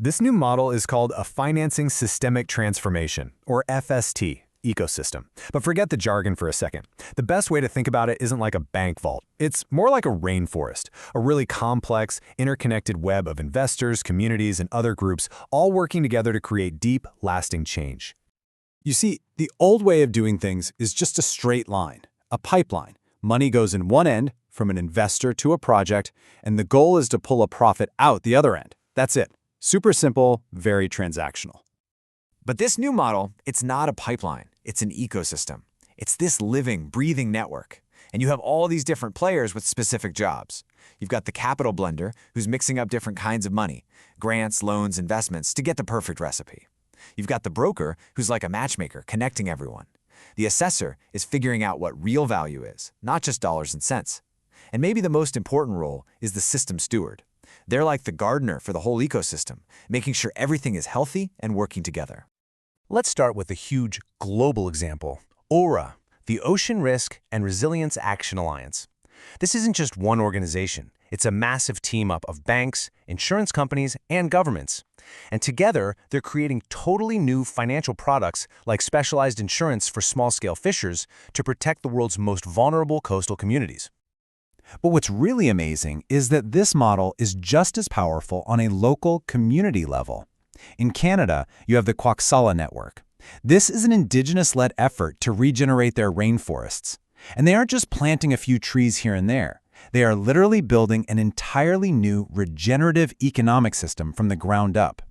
This new model is called a Financing Systemic Transformation, or FST, ecosystem. But forget the jargon for a second. The best way to think about it isn't like a bank vault. It's more like a rainforest, a really complex, interconnected web of investors, communities, and other groups all working together to create deep, lasting change. You see, the old way of doing things is just a straight line, a pipeline. Money goes in one end, from an investor to a project, and the goal is to pull a profit out the other end. That's it. Super simple, very transactional. But this new model, it's not a pipeline. It's an ecosystem. It's this living, breathing network. And you have all these different players with specific jobs. You've got the capital blender, who's mixing up different kinds of money, grants, loans, investments, to get the perfect recipe. You've got the broker, who's like a matchmaker, connecting everyone. The assessor is figuring out what real value is, not just dollars and cents. And maybe the most important role is the system steward. They're like the gardener for the whole ecosystem, making sure everything is healthy and working together. Let's start with a huge global example, ORA, the Ocean Risk and Resilience Action Alliance. This isn't just one organization. It's a massive team-up of banks, insurance companies, and governments. And together, they're creating totally new financial products like specialized insurance for small-scale fishers to protect the world's most vulnerable coastal communities. But what's really amazing is that this model is just as powerful on a local community level. In Canada, you have the Kwasala Network. This is an indigenous-led effort to regenerate their rainforests. And they aren't just planting a few trees here and there. They are literally building an entirely new regenerative economic system from the ground up.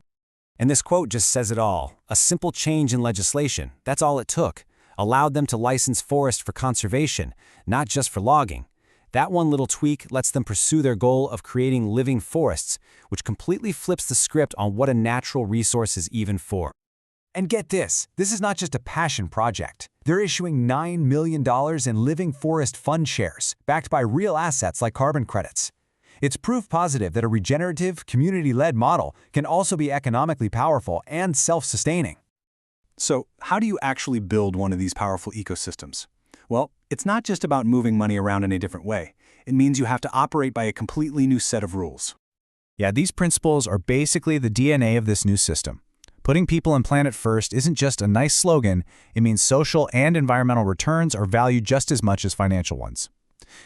And this quote just says it all. A simple change in legislation, that's all it took, allowed them to license forest for conservation, not just for logging. That one little tweak lets them pursue their goal of creating living forests, which completely flips the script on what a natural resource is even for. And get this is not just a passion project. They're issuing $9 million in living forest fund shares, backed by real assets like carbon credits. It's proof positive that a regenerative, community-led model can also be economically powerful and self-sustaining. So, how do you actually build one of these powerful ecosystems? Well, it's not just about moving money around in a different way. It means you have to operate by a completely new set of rules. Yeah, these principles are basically the DNA of this new system. Putting people and planet first isn't just a nice slogan, it means social and environmental returns are valued just as much as financial ones.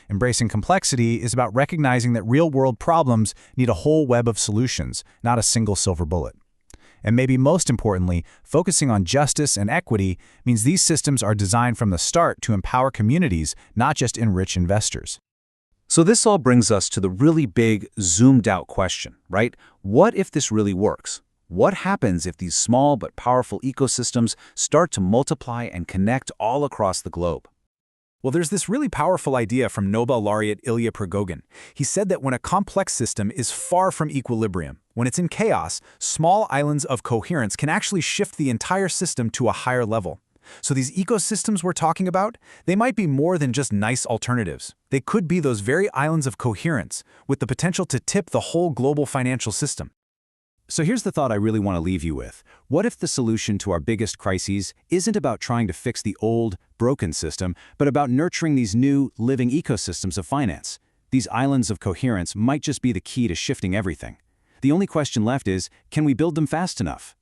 Embracing complexity is about recognizing that real-world problems need a whole web of solutions, not a single silver bullet. And maybe most importantly, focusing on justice and equity means these systems are designed from the start to empower communities, not just enrich investors. So this all brings us to the really big, zoomed-out question, right? What if this really works? What happens if these small but powerful ecosystems start to multiply and connect all across the globe? Well, there's this really powerful idea from Nobel laureate Ilya Prigogine. He said that when a complex system is far from equilibrium, when it's in chaos, small islands of coherence can actually shift the entire system to a higher level. So these ecosystems we're talking about, they might be more than just nice alternatives. They could be those very islands of coherence, with the potential to tip the whole global financial system. So here's the thought I really want to leave you with. What if the solution to our biggest crises isn't about trying to fix the old, broken system, but about nurturing these new, living ecosystems of finance? These islands of coherence might just be the key to shifting everything. The only question left is, can we build them fast enough?